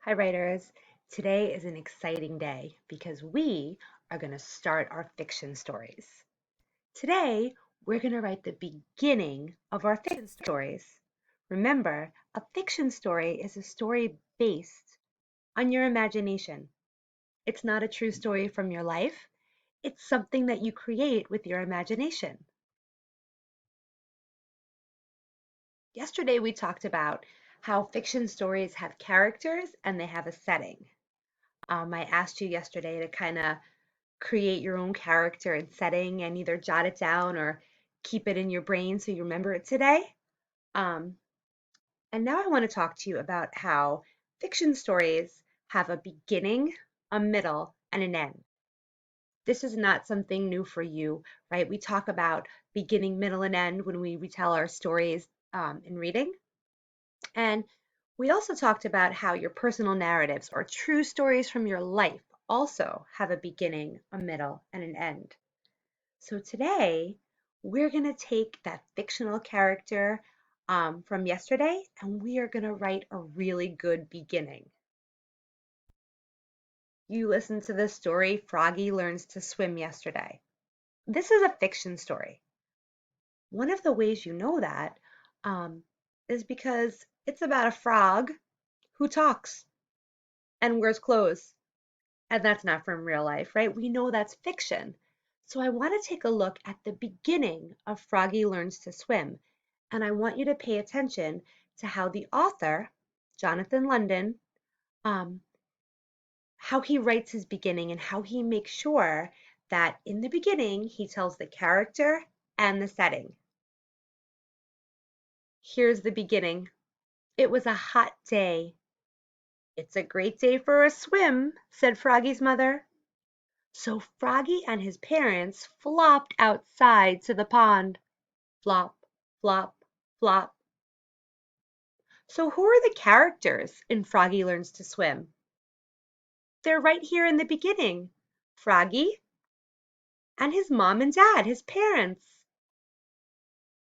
Hi, writers. Today is an exciting day because we are going to start our fiction stories. Today, we're going to write the beginning of our fiction stories. Remember, a fiction story is a story based on your imagination. It's not a true story from your life, it's something that you create with your imagination. Yesterday, we talked about how fiction stories have characters and they have a setting. I asked you yesterday to kind of create your own character and setting and either jot it down or keep it in your brain so you remember it today. Um, and now I want to talk to you about how fiction stories have a beginning, a middle, and an end. This is not something new for you, right? We talk about beginning, middle, and end when we retell our stories in reading. And we also talked about how your personal narratives or true stories from your life also have a beginning, a middle, and an end. So today, we're going to take that fictional character from yesterday and we are going to write a really good beginning. You listened to the story Froggy Learns to Swim yesterday. This is a fiction story. One of the ways you know that um, is because it's about a frog who talks and wears clothes. And that's not from real life, right? We know that's fiction. So I want to take a look at the beginning of Froggy Learns to Swim. And I want you to pay attention to how the author, Jonathan London, um, how he writes his beginning and how he makes sure that in the beginning he tells the character and the setting. Here's the beginning. It was a hot day. It's a great day for a swim, said Froggy's mother. So Froggy and his parents flopped outside to the pond. Flop, flop, flop. So who are the characters in Froggy Learns to Swim? They're right here in the beginning. Froggy and his mom and dad, his parents.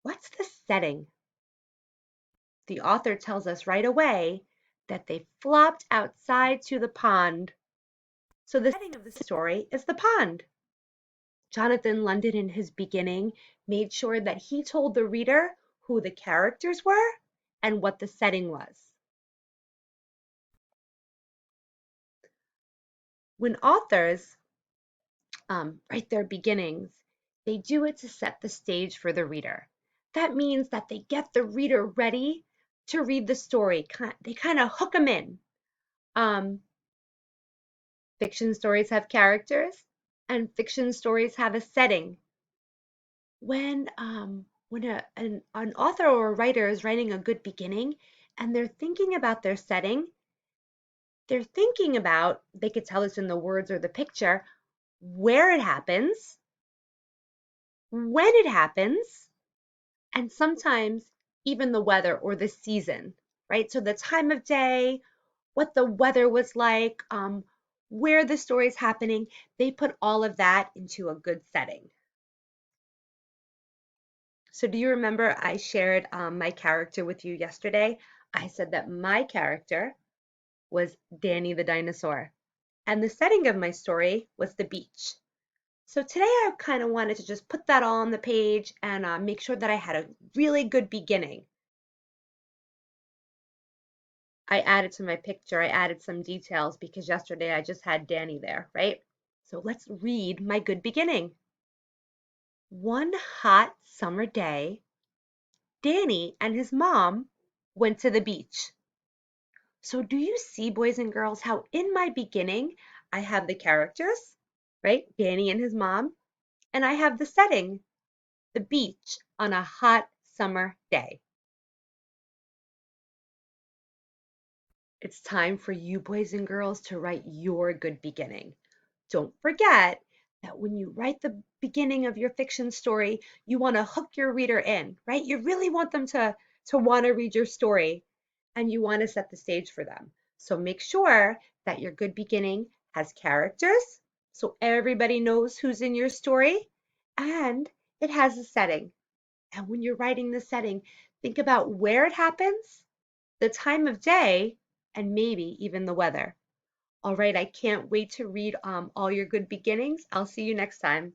What's the setting? The author tells us right away that they flopped outside to the pond. So the setting of the story is the pond. Jonathan London in his beginning made sure that he told the reader who the characters were and what the setting was. When authors write their beginnings, they do it to set the stage for the reader. That means that they get the reader ready to read the story. They kind of hook them in. Um, Fiction stories have characters, and fiction stories have a setting. When an author or a writer is writing a good beginning and they're thinking about their setting, they're thinking about, they could tell us in the words or the picture, where it happens, when it happens, and sometimes even the weather or the season, right? So the time of day, what the weather was like, where the story's happening, they put all of that into a good setting. So do you remember I shared my character with you yesterday? I said that my character was Danny the dinosaur, and the setting of my story was the beach. So today I kind of wanted to just put that all on the page and make sure that I had a really good beginning. I added to my picture, I added some details because yesterday I just had Danny there, right? So let's read my good beginning. One hot summer day, Danny and his mom went to the beach. So do you see, boys and girls, how in my beginning I have the characters, right? Danny and his mom, and I have the setting, the beach on a hot summer day. It's time for you, boys and girls, to write your good beginning. Don't forget that when you write the beginning of your fiction story, you want to hook your reader in, right? You really want them to want to read your story and you want to set the stage for them. So make sure that your good beginning has characters so everybody knows who's in your story and it has a setting. And when you're writing the setting, think about where it happens, the time of day, and maybe even the weather. All right, I can't wait to read all your good beginnings. I'll see you next time.